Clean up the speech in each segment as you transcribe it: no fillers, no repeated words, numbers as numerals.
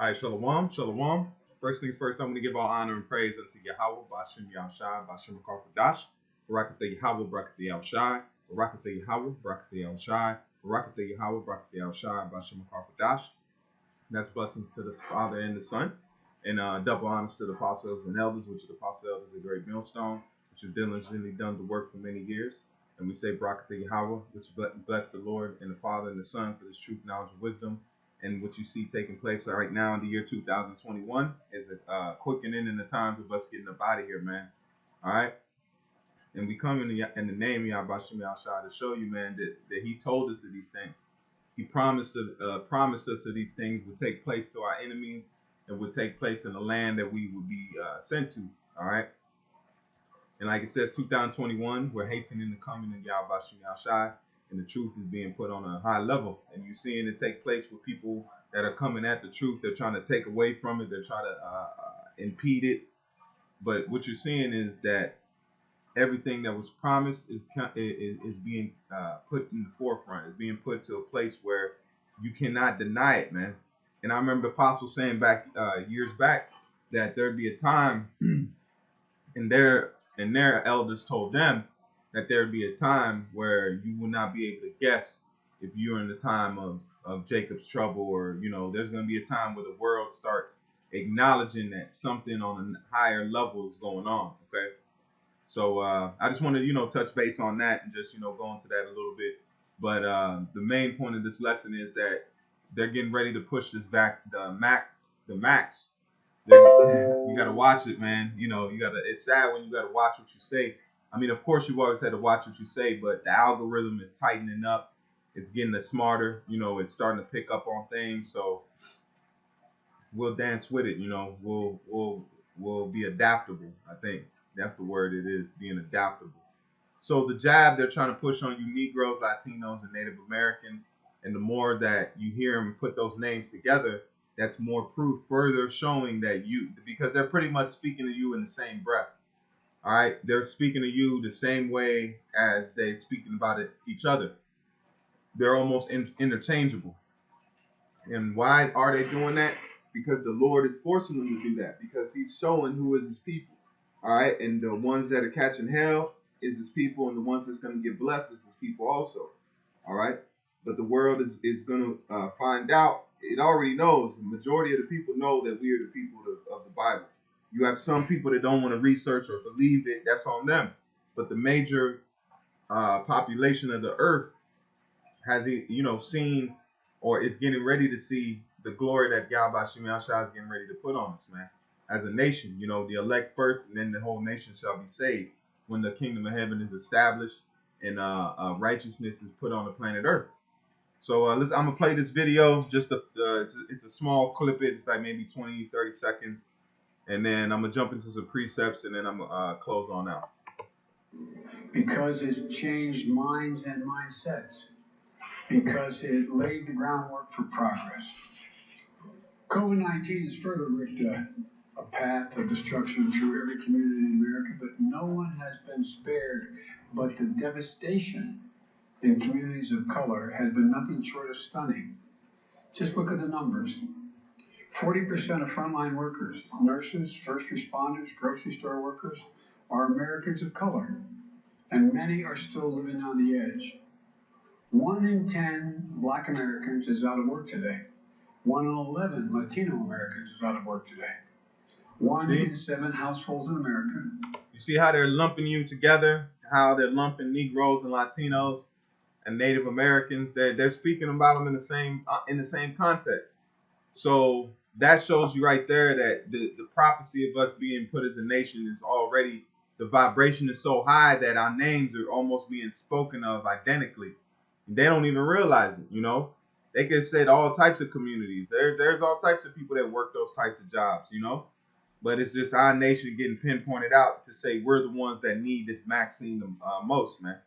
All right, shalom, shalom. First things first, I'm going to give all honor and praise unto Yahweh, Bashem Yahushai, Bashem Karfadash, Barakatah Yahweh, Barakatah Yahushai, Barakatah Yahweh, Barakatah Yahushai, Barakatah Yahweh, Barakatah Yahushai, Bashem Karfadash. That's blessings to the Father and the Son, and double honors to the apostles and elders, which the apostle elders a great millstone, which have diligently done the work for many years. And we say Barakatah Yahweh, which bless the Lord and the Father and the Son for this truth, knowledge, and wisdom. And what you see taking place right now in the year 2021 is a quickening in the times of us getting up out of here, man. All right? And we come in the name of Yahweh Shem Yahshua to show you, man, that he told us of these things. He promised us that these things would take place to our enemies and would take place in the land that we would be sent to. All right? And like it says, 2021, we're hastening the coming of Yahweh Shem Yahshua. And the truth is being put on a high level. And you're seeing it take place with people that are coming at the truth. They're trying to take away from it. They're trying to impede it. But what you're seeing is that everything that was promised is being put in the forefront. It's being put to a place where you cannot deny it, man. And I remember the apostle saying back years back that there'd be a time, and their elders told them that there would be a time where you will not be able to guess if you're in the time of Jacob's trouble, or, you know, there's going to be a time where the world starts acknowledging that something on a higher level is going on, okay? So I just wanted to, touch base on that and just, go into that a little bit. But the main point of this lesson is that they're getting ready to push this back, the max. You got to watch it, man. It's sad when you got to watch what you say. I mean, of course, you've always had to watch what you say, but the algorithm is tightening up. It's getting smarter. It's starting to pick up on things. So we'll dance with it. We'll be adaptable. I think that's the word it is, being adaptable. So the jab they're trying to push on you Negroes, Latinos, and Native Americans, and the more that you hear them put those names together, that's more proof further showing that because they're pretty much speaking to you in the same breath. All right, they're speaking to you the same way as they're speaking about each other. They're almost interchangeable. And why are they doing that? Because the Lord is forcing them to do that. Because He's showing who is His people. All right, and the ones that are catching hell is His people, and the ones that's going to get blessed is His people also. All right, but the world is going to find out. It already knows. The majority of the people know that we are the people of the Bible. You have some people that don't want to research or believe it. That's on them. But the major population of the earth has, seen or is getting ready to see the glory that Yahweh Shem Yahshua is getting ready to put on us, man. As a nation, the elect first, and then the whole nation shall be saved when the kingdom of heaven is established and righteousness is put on the planet Earth. So I'm going to play this video. It's a small clip. It's like maybe 20, 30 seconds. And then I'm going to jump into some precepts, and then I'm going to close on out. Because it's changed minds and mindsets. Because it laid the groundwork for progress. COVID-19 has further ripped a path of destruction through every community in America, but no one has been spared. But the devastation in communities of color has been nothing short of stunning. Just look at the numbers. 40% of frontline workers, nurses, first responders, grocery store workers, are Americans of color, and many are still living on the edge. 1 in 10 Black Americans is out of work today. 1 in 11 Latino Americans is out of work today. 1 in 7 households in America. You see how they're lumping you together? How they're lumping Negroes and Latinos and Native Americans? They're speaking about them in the same context. So that shows you right there that the prophecy of us being put as a nation is already, the vibration is so high that our names are almost being spoken of identically. And they don't even realize it, They could say all types of communities. There's all types of people that work those types of jobs, But it's just our nation getting pinpointed out to say we're the ones that need this vaccine the most, man.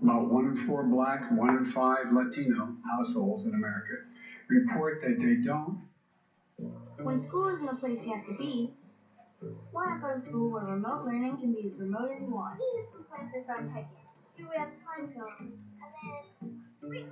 About 1 in 4 Black, 1 in 5 Latino households in America report that they don't. When school isn't a place you have to be, why not go to school where remote learning can be as remote as you want? Some places aren't hiking. Do we have time zones? And then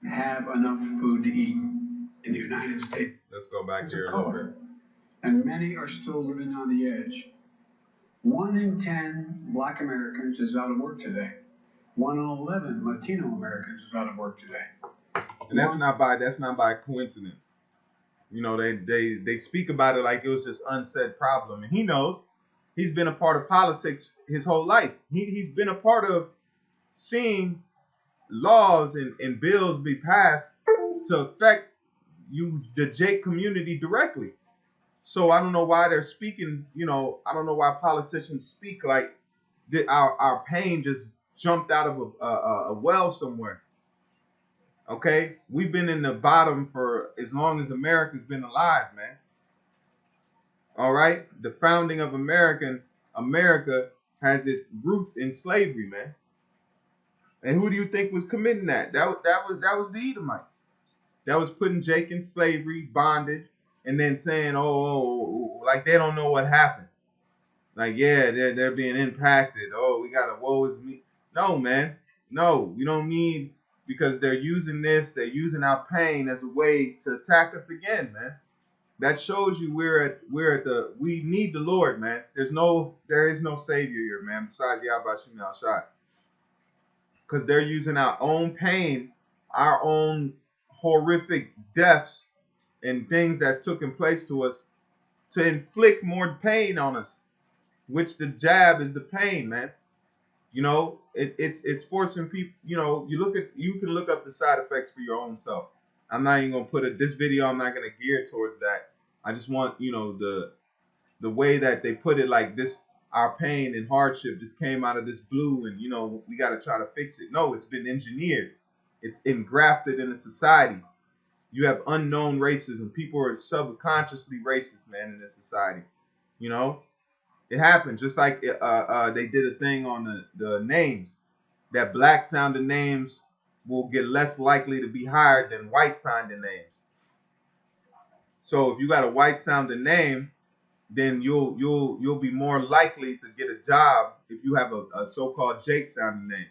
Have enough food to eat. the United States. Let's go back Of here a little color, bit. and many are still living on the edge. 1 in 10 Black Americans is out of work today. 1 in 11 Latino Americans is out of work today. And that's not by coincidence. You know, they speak about it like it was just unsaid problem, and he knows. He's been a part of politics his whole life. He's been a part of seeing laws and bills be passed to affect the Jake community directly. So I don't know why they're speaking, you know, I don't know why politicians speak like our pain just jumped out of a well somewhere. Okay? We've been in the bottom for as long as America's been alive, man. All right? The founding of America has its roots in slavery, man. And who do you think was committing that? That was the Edomites. That was putting Jake in slavery, bondage, and then saying, oh, like they don't know what happened. Like, yeah, they're being impacted. Oh, we got a woe is me. No, man. No, we don't need, because they're using our pain as a way to attack us again, man. That shows you we need the Lord, man. There is no savior here, man, besides Yahweh Shem Shai. Because they're using our own pain, our own horrific deaths and things that's taken place to us to inflict more pain on us, which the jab is the pain, man. You know, it's forcing people. You know, you can look up the side effects for your own self. I'm not even gonna this video. I'm not gonna gear towards that. I just want, you know, the way that they put it, like this. Our pain and hardship just came out of this blue, and you know we got to try to fix it. No, it's been engineered. It's engrafted in a society. You have unknown racism. People are subconsciously racist, man, in this society. You know, it happened just like they did a thing on the names, that black sounding names will get less likely to be hired than white sounding names. So if you got a white sounding name, then you'll be more likely to get a job if you have a so-called Jake sounding name.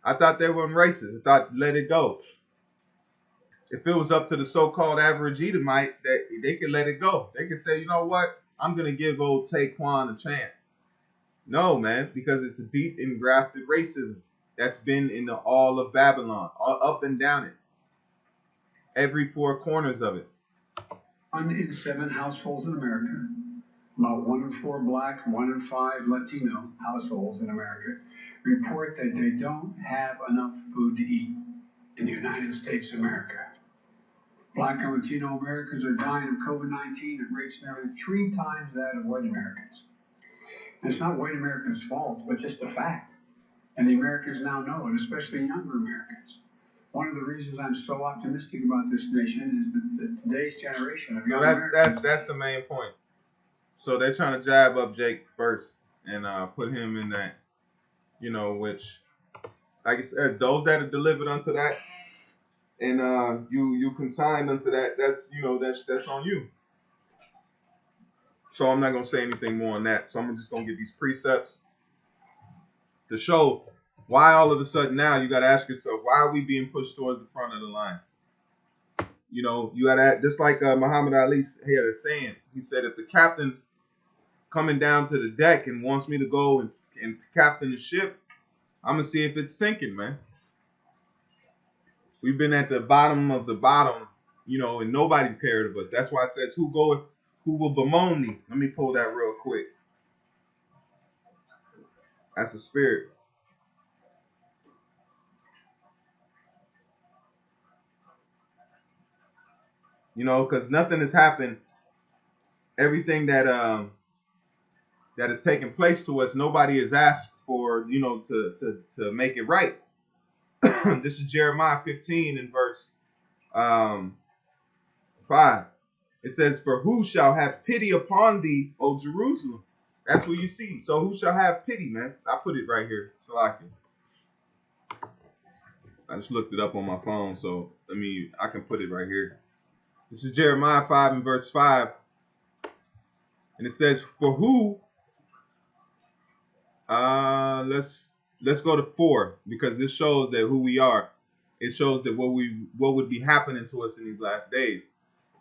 I thought they weren't racist. I thought let it go. If it was up to the so-called average Edomite, that they could let it go. They could say, you know what, I'm gonna give old Taquan a chance. No, man, because it's a deep engrafted racism that's been in all of Babylon, all up and down it, every four corners of it. 1 in 7 households in America, about 1 in 4 Black, 1 in 5 Latino households in America report that they don't have enough food to eat in the United States of America. Black and Latino Americans are dying of COVID-19 at rates nearly 3 times that of white Americans. And it's not white Americans' fault, but just a fact. And the Americans now know it, especially younger Americans. One of the reasons I'm so optimistic about this nation is that today's generation of young Americans... That's the main point. So they're trying to jab up Jake first and put him in that, you know, which, like it says, those that are delivered unto that, and you consigned unto that, that's on you. So I'm not gonna say anything more on that. So I'm just gonna get these precepts to show why all of a sudden now you gotta ask yourself, why are we being pushed towards the front of the line? You know, you gotta, just like Muhammad Ali had a saying. He said, if the captain coming down to the deck and wants me to go and captain the ship, I'm gonna see if it's sinking, man. We've been at the bottom of the bottom, you know, and nobody cared of us. That's why it says, who will bemoan me? Let me pull that real quick. That's a spirit. You know, because nothing has happened. Everything that has taken place to us, nobody has asked for, you know, to make it right. This is Jeremiah 15 in verse 5. It says, for who shall have pity upon thee, O Jerusalem? That's what you see. So who shall have pity, man? I put it right here so I just looked it up on my phone, so I can put it right here. This is Jeremiah 5 and verse 5. And it says, for who, let's go to 4, because this shows that who we are. It shows that what would be happening to us in these last days.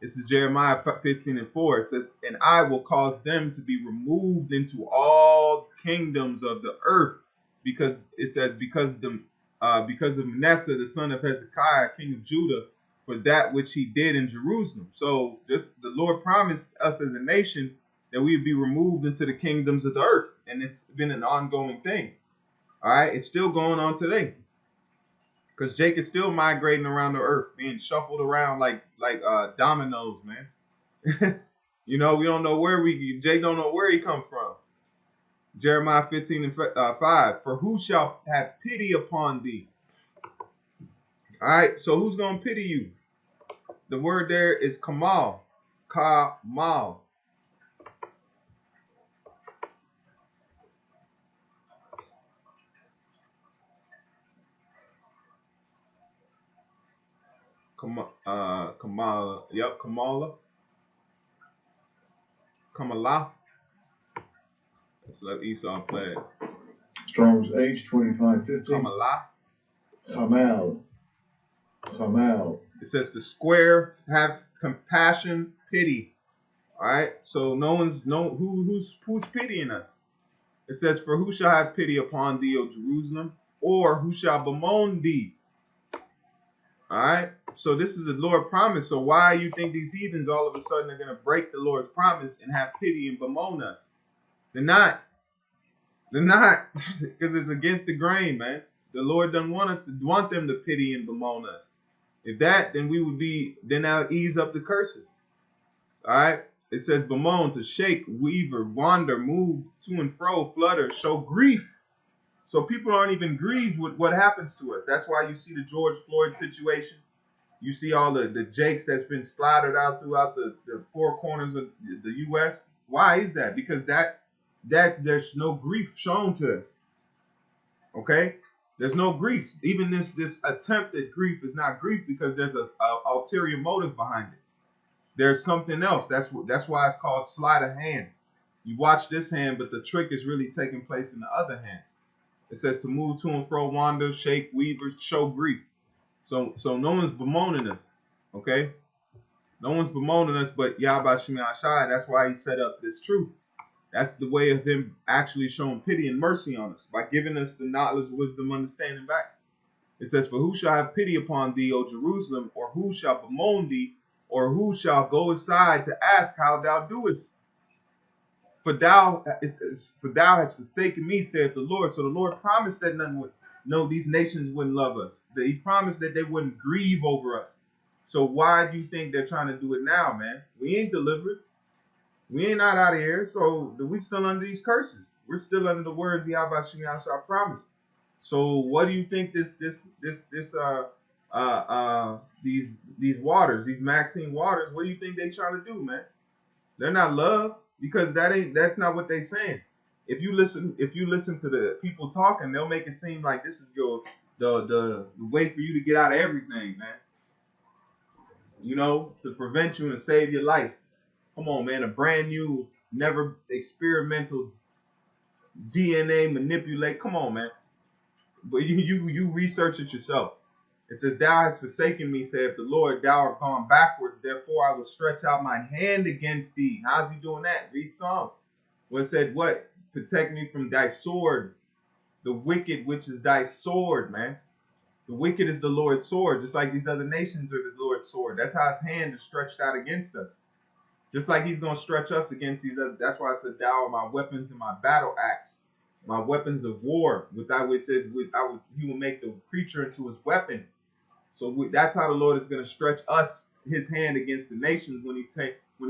This is Jeremiah 15:4. It says, "And I will cause them to be removed into all kingdoms of the earth," because it says because of Manasseh the son of Hezekiah, king of Judah, for that which he did in Jerusalem. So just the Lord promised us as a nation that we would be removed into the kingdoms of the earth, and it's been an ongoing thing. All right, it's still going on today. Because Jake is still migrating around the earth, being shuffled around like dominoes, man. We don't know Jake don't know where he come from. Jeremiah 15:5. For who shall have pity upon thee? All right, so who's going to pity you? The word there is kamal. Kamal. Kamala. Yep, Kamala. Kamala. Let's let Esau play it. Strong's H2550. Kamala. Kamal. It says the square have compassion, pity. All right. So who's pitying us. It says, "For who shall have pity upon thee, O Jerusalem, or who shall bemoan thee?" All right. So this is the Lord's promise. So why you think these heathens all of a sudden are going to break the Lord's promise and have pity and bemoan us? They're not. They're not, because it's against the grain, man. The Lord doesn't want them to pity and bemoan us. If that, then that'll ease up the curses. All right. It says bemoan, to shake, weaver, wander, move to and fro, flutter, show grief. So people aren't even grieved with what happens to us. That's why you see the George Floyd situation. You see all the Jakes that's been slaughtered out throughout the four corners of the U.S. Why is that? Because that there's no grief shown to us. Okay? There's no grief. Even this attempt at grief is not grief because there's a ulterior motive behind it. There's something else. That's why it's called sleight of hand. You watch this hand, but the trick is really taking place in the other hand. It says to move to and fro, wander, shake, weave, show grief. So no one's bemoaning us. Okay? No one's bemoaning us but Yahweh Shem Yahshai. That's why he set up this truth. That's the way of him actually showing pity and mercy on us, by giving us the knowledge, wisdom, understanding back. It says, "For who shall have pity upon thee, O Jerusalem, or who shall bemoan thee, or who shall go aside to ask how thou doest? For thou hast forsaken me, saith the Lord." So the Lord promised that these nations wouldn't love us. He promised that they wouldn't grieve over us. So why do you think they're trying to do it now, man? We ain't delivered. We ain't not out of here, so we still under these curses. We're still under the words Yahweh Shem Yahshua promised. So what do you think these waters, these Maxine waters, what do you think they trying to do, man? They're not love, because that's not what they're saying. If you listen to the people talking, they'll make it seem like this is the way for you to get out of everything, man. To prevent you and save your life. Come on, man, a brand new, never experimental DNA manipulate. Come on, man. But you research it yourself. It says, "Thou hast forsaken me, saith the Lord, thou art gone backwards, therefore I will stretch out my hand against thee." How's he doing that? Read Psalms. Well, it said, what? "Protect me from thy sword, the wicked which is thy sword," man. The wicked is the Lord's sword, just like these other nations are the Lord's sword. That's how his hand is stretched out against us. Just like he's going to stretch us against these others. That's why I said, "Thou are my weapons and my battle axe, my weapons of war." With that, which says, he will make the creature into his weapon. So that's how the Lord is going to stretch us, his hand against the nations when he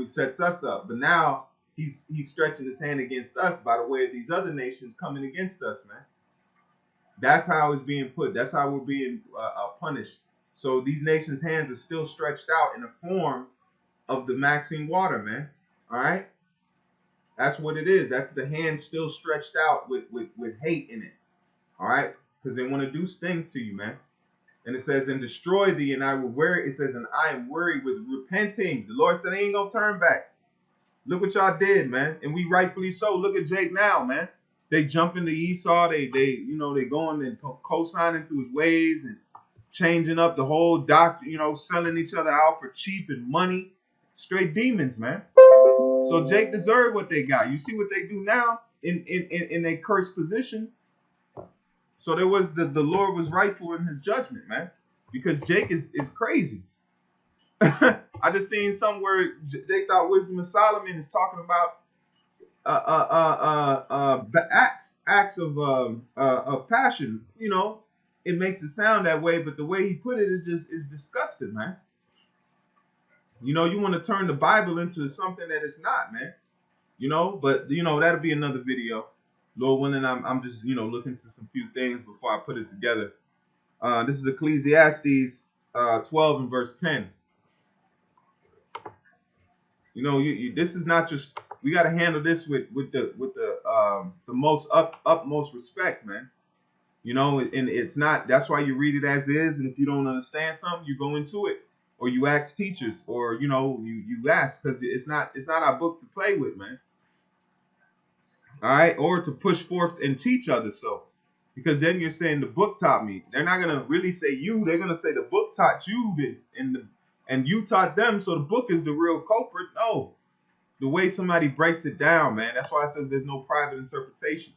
sets us up. But now he's stretching his hand against us by the way of these other nations coming against us, man. That's how it's being put. That's how we're being punished. So these nations' hands are still stretched out in the form of the Maxine water, man. All right? That's what it is. That's the hand still stretched out with hate in it. All right? Because they want to do things to you, man. And it says, "And destroy thee, and I will weary." It says, "And I am weary with repenting." The Lord said, "I ain't going to turn back." Look what y'all did, man. And we rightfully so. Look at Jake now, man. They jump into Esau. They going and co-signing to his ways and changing up the whole doctrine, selling each other out for cheap and money. Straight demons, man. So Jake deserved what they got. You see what they do now in a cursed position. So there was the Lord was rightful in his judgment, man. Because Jake is crazy. I just seen somewhere they thought Wisdom of Solomon is talking about acts of passion. You know, it makes it sound that way, but the way he put it is disgusting, man. You know, you want to turn the Bible into something that it's not, man. You know, but you know that'll be another video. Lord willing, I'm just looking to some few things before I put it together. This is Ecclesiastes 12 and verse 10. You know, this is not just, we got to handle this with the most utmost respect, man. You know, and it's not, that's why you read it as is, and if you don't understand something, you go into it, or you ask teachers, or you ask, because it's not our book to play with, man. All right, or to push forth and teach others so, because then you're saying the book taught me. They're not gonna really say you, they're gonna say the book taught you, and you taught them, so the book is the real culprit. No, the way somebody breaks it down, man. That's why I said there's no private interpretation.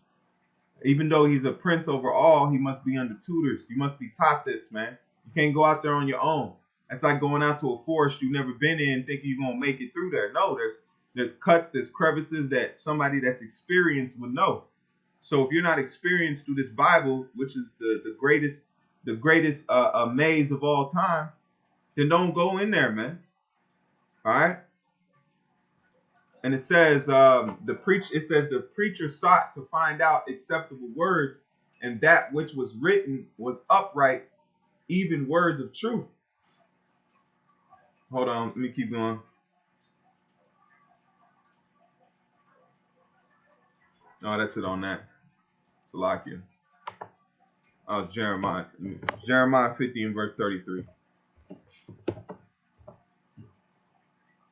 Even though he's a prince over all, he must be under tutors. You must be taught this, man. You can't go out there on your own. That's like going out to a forest you've never been in, thinking you're gonna make it through there. No, there's cuts, there's crevices that somebody that's experienced would know. So if you're not experienced through this Bible, which is the greatest maze of all time, then don't go in there, man. All right. And it says the preacher sought to find out acceptable words, and that which was written was upright, even words of truth. Hold on, let me keep going. Oh, that's it on that. Salakia. Oh, it's Jeremiah. Jeremiah 50 and verse 33. It's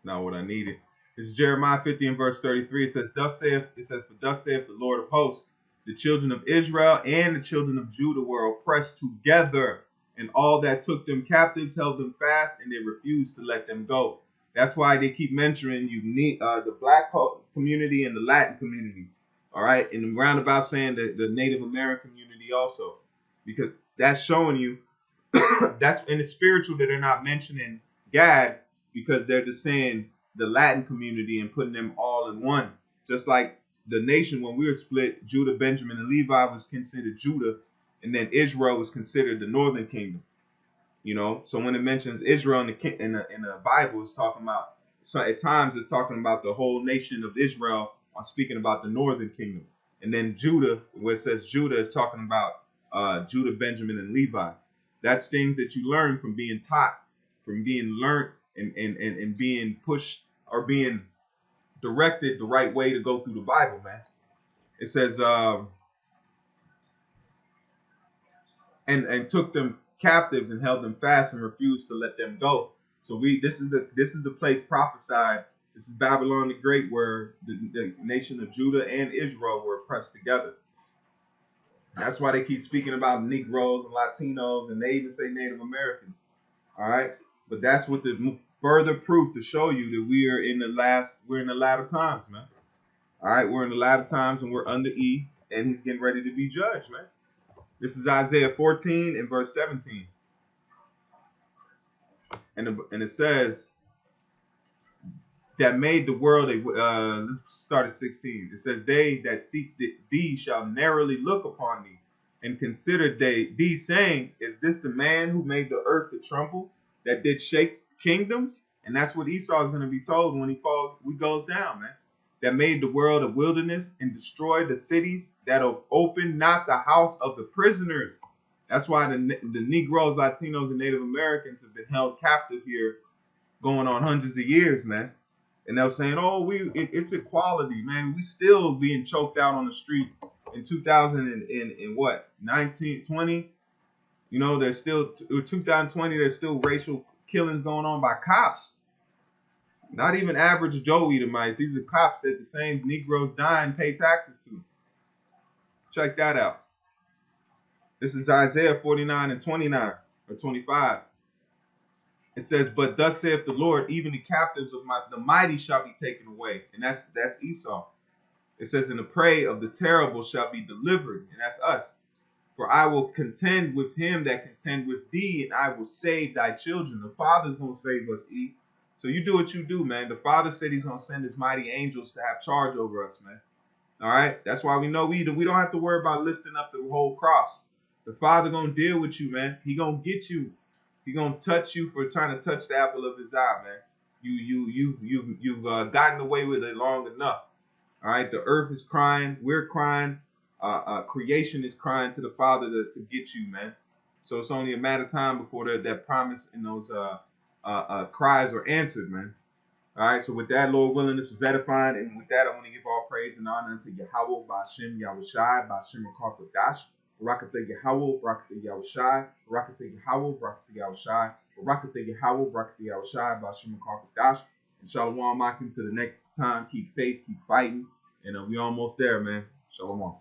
not what I needed. This is Jeremiah 50 and verse 33. It says, for thus saith the Lord of hosts, the children of Israel and the children of Judah were oppressed together, and all that took them captives held them fast, and they refused to let them go. That's why they keep mentioning the black community and the Latin community. All right, and roundabout saying that the Native American community also, because that's showing you that's in the spiritual that they're not mentioning Gad, because they're just saying the Latin community and putting them all in one. Just like the nation, when we were split, Judah, Benjamin, and Levi was considered Judah, and then Israel was considered the northern kingdom. You know, so when it mentions Israel in the Bible, it's talking about, so at times it's talking about the whole nation of Israel. I'm speaking about the northern kingdom. And then Judah, where it says Judah, is talking about Judah, Benjamin, and Levi. That's things that you learn from being taught, from being learned, and being pushed or being directed the right way to go through the Bible, man. It says, and took them captives and held them fast and refused to let them go. So this is the place prophesied. This is Babylon the Great, where the nation of Judah and Israel were oppressed together. That's why they keep speaking about Negroes and Latinos, and they even say Native Americans. All right, but that's what the further proof to show you that we're in the latter times, man. All right, we're in the latter times, and we're under E, and he's getting ready to be judged, man. This is Isaiah 14 and verse 17, and it says, that made the world let's start at 16. It says, they that seek thee shall narrowly look upon thee, and consider thee, saying, is this the man who made the earth to tremble, that did shake kingdoms? And that's what Esau is going to be told when he goes down, man. That made the world a wilderness, and destroyed the cities, that opened not the house of the prisoners. That's why the Negroes, Latinos, and Native Americans have been held captive here going on hundreds of years, man. And they're saying, oh, it's equality, man. We still being choked out on the street in 1920. You know, there's still 2020. There's still racial killings going on by cops. Not even average Joe Edomites. These are cops that the same Negroes die and pay taxes to. Check that out. This is Isaiah 49 and 29 or 25. It says, but thus saith the Lord, even the captives of the mighty shall be taken away. And that's Esau. It says, and the prey of the terrible shall be delivered. And that's us. For I will contend with him that contend with thee, and I will save thy children. The Father's going to save us, E. So you do what you do, man. The Father said he's going to send his mighty angels to have charge over us, man. All right? That's why we know we don't have to worry about lifting up the whole cross. The Father going to deal with you, man. He going to get you. He going to touch you for trying to touch the apple of his eye, man. You've gotten away with it long enough. All right? The earth is crying. We're crying. Creation is crying to the Father to get you, man. So it's only a matter of time before that promise and those cries are answered, man. All right, so with that, Lord willing, this was edifying. And with that, I want to give all praise and honor unto Yahweh, Ba'ashem Yahushai, Ba'ashem Akarpadash, Barakatha Yahweh, Barakatha Yahushai, Barakatha Yahweh, Barakatha Yahushai, Barakatha Yahweh, Barakatha Yahushai, Ba'ashem Akarpadash. And Shalom, Makim, to the next time. Keep faith, keep fighting. And we almost there, man. Shalom.